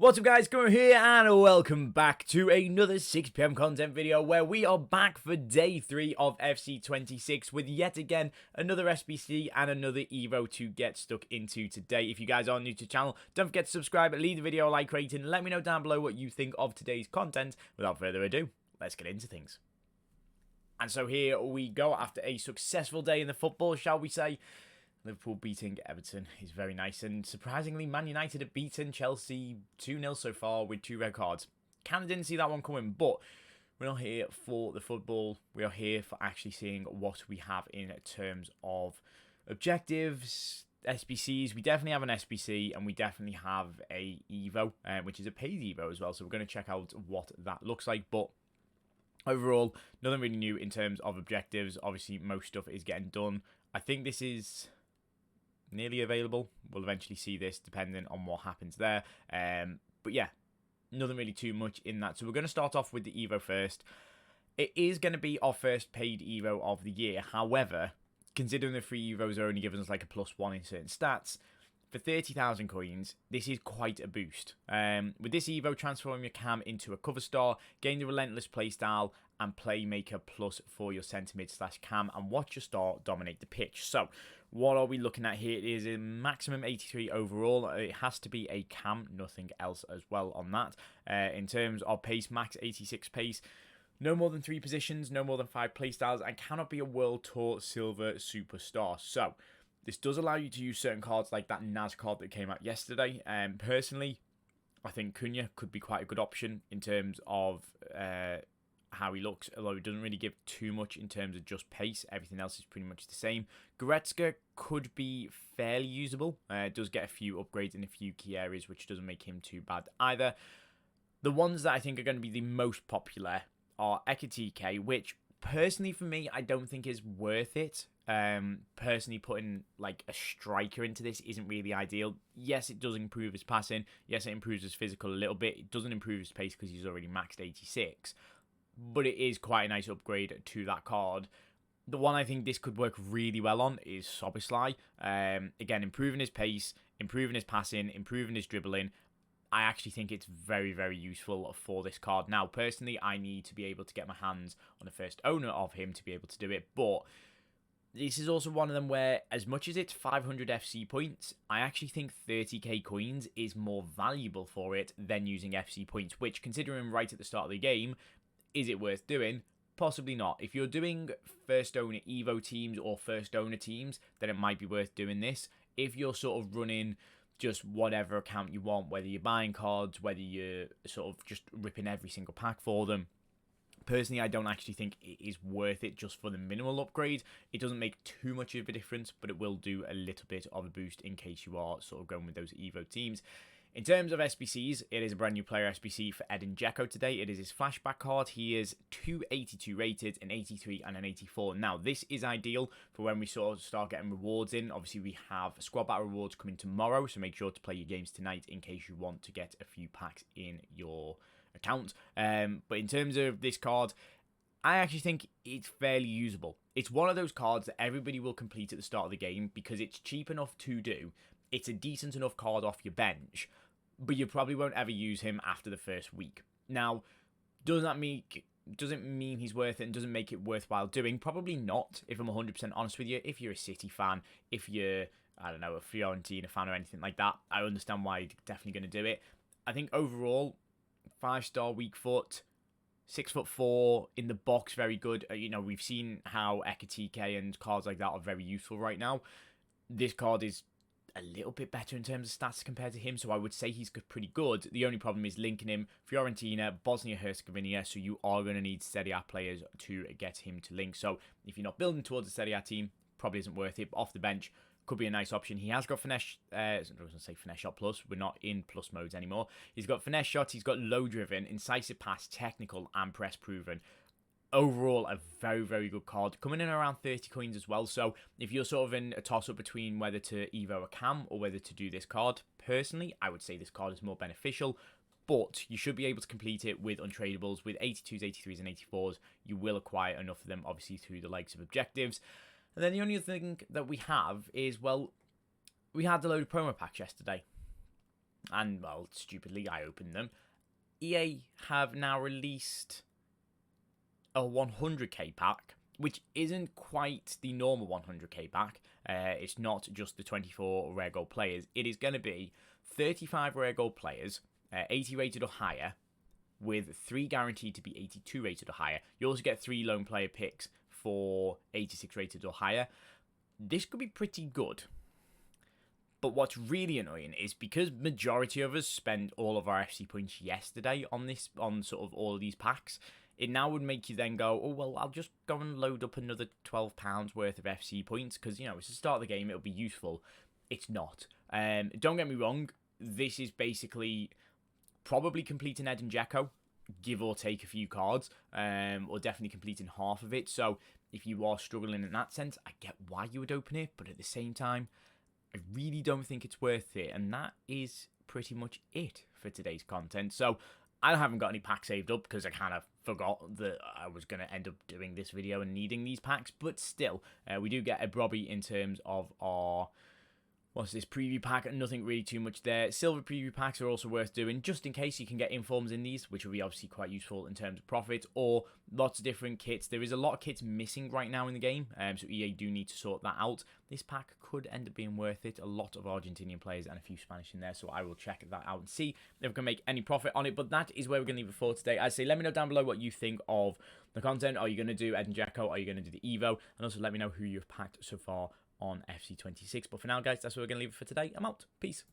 What's up guys, Guru here and welcome back to another 6 PM content video where we are back for day 3 of FC26 with yet again another SBC and another Evo to get stuck into today. If you guys are new to the channel, don't forget to subscribe, leave the video a like rating, and let me know down below what you think of today's content. Without further ado, let's get into things. And so here we go after a successful day in the football, shall we say. Liverpool beating Everton is very nice, and surprisingly Man United have beaten Chelsea 2-0 so far with 2 red cards. Kinda didn't see that one coming, but we're not here for the football. We are here for actually seeing what we have in terms of objectives, SBCs. We definitely have an SBC, and we definitely have a Evo, which is a paid Evo as well, so we're going to check out what that looks like. But overall, nothing really new in terms of objectives. Obviously, most stuff is getting done. I think this is nearly available. We'll eventually see this depending on what happens there. But yeah, nothing really too much in that. So we're going to start off with the Evo first. It is going to be our first paid Evo of the year. However, considering the free Evos are only giving us like a +1 in certain stats, for 30,000 coins, this is quite a boost. With this Evo, transform your cam into a cover star, gain the relentless playstyle, and playmaker plus for your centre mid / cam, and watch your star dominate the pitch. So, what are we looking at here? It is a maximum 83 overall. It has to be a cam, nothing else as well on that. In terms of pace, max 86 pace. No more than 3 positions, no more than 5 playstyles, and cannot be a World Tour Silver Superstar. So, this does allow you to use certain cards like that Naz card that came out yesterday. Personally, I think Cunha could be quite a good option in terms of how he looks, although he doesn't really give too much in terms of just pace. Everything else is pretty much the same. Goretzka could be fairly usable. Does get a few upgrades in a few key areas, which doesn't make him too bad either. The ones that I think are going to be the most popular are Ekitike, which personally for me, I don't think is worth it. Personally, putting like a striker into this isn't really ideal. Yes, it does improve his passing. Yes, it improves his physical a little bit. It doesn't improve his pace because he's already maxed 86. But it is quite a nice upgrade to that card. The one I think this could work really well on is Szoboszlai. Again, improving his pace, improving his passing, improving his dribbling. I actually think it's very, very useful for this card. Now, personally, I need to be able to get my hands on the first owner of him to be able to do it. But this is also one of them where, as much as it's 500 FC points, I actually think 30k coins is more valuable for it than using FC points, which, considering right at the start of the game, is it worth doing? Possibly not. If you're doing first owner Evo teams or first owner teams, then it might be worth doing this. If you're sort of running just whatever account you want, whether you're buying cards, whether you're sort of just ripping every single pack for them, personally, I don't actually think it is worth it just for the minimal upgrade. It doesn't make too much of a difference, but it will do a little bit of a boost in case you are sort of going with those Evo teams. In terms of SBCs, it is a brand new player SBC for dzeko today. It is his flashback card. He is 282 rated, an 83 and an 84. Now, this is ideal for when we sort of start getting rewards in. Obviously, we have squad battle rewards coming tomorrow, so make sure to play your games tonight in case you want to get a few packs in your account. But in terms of this card, I actually think it's fairly usable. It's one of those cards that everybody will complete at the start of the game because it's cheap enough to do. It's a decent enough card off your bench, but you probably won't ever use him after the first week. Now, doesn't mean he's worth it and doesn't make it worthwhile doing? Probably not, if I'm 100% honest with you. If you're a City fan, if you're, I don't know, a Fiorentina fan or anything like that, I understand why you're definitely going to do it. I think overall, 5-star weak foot, 6'4" in the box, very good. You know, we've seen how Ekitike and cards like that are very useful right now. This card is a little bit better in terms of stats compared to him, so I would say he's pretty good. The only problem is linking him Fiorentina, Bosnia-Herzegovina, so you are going to need Serie A players to get him to link. So if you're not building towards a Serie A team, probably isn't worth it, but off the bench, could be a nice option. He has got finesse, I was going to say finesse shot plus. We're not in plus modes anymore. He's got finesse shots, he's got low driven, incisive pass, technical, and press proven. Overall, a very, very good card. Coming in around 30 coins as well. So if you're sort of in a toss-up between whether to Evo a cam or whether to do this card, personally, I would say this card is more beneficial. But you should be able to complete it with untradables. With 82s, 83s, and 84s, you will acquire enough of them, obviously, through the likes of objectives. And then the only other thing that we have is, well, we had the load of promo packs yesterday. and, well, stupidly, I opened them. EA have now released a 100k pack, which isn't quite the normal 100k pack. It's not just the 24 rare gold players. It is going to be 35 rare gold players, 80 rated or higher, with 3 guaranteed to be 82 rated or higher. You also get 3 lone player picks for 86 rated or higher. This could be pretty good. But what's really annoying is because majority of us spent all of our FC points yesterday on sort of all of these packs, it now would make you then go, oh, well, I'll just go and load up another £12 worth of FC points because, you know, it's the start of the game, it'll be useful. It's not. Don't get me wrong, this is basically probably completing Ed and Dzeko, give or take a few cards, or definitely completing half of it. So if you are struggling in that sense, I get why you would open it, but at the same time, I really don't think it's worth it. And that is pretty much it for today's content. So I haven't got any packs saved up because I kind of forgot that I was going to end up doing this video and needing these packs. But still, we do get a Brobby in terms of our... What's this preview pack? Nothing really too much there. Silver preview packs are also worth doing, just in case you can get informs in these, which will be obviously quite useful in terms of profit, or lots of different kits. There is a lot of kits missing right now in the game, so EA do need to sort that out. This pack could end up being worth it. A lot of Argentinian players and a few Spanish in there, so I will check that out and see if we can make any profit on it. But that is where we're going to leave it for today. I'd say let me know down below what you think of the content. Are you going to do Ed and Dzeko? Are you going to do the Evo? And also let me know who you've packed so far on FC26. But for now, guys, that's what we're going to leave it for today. I'm out. Peace.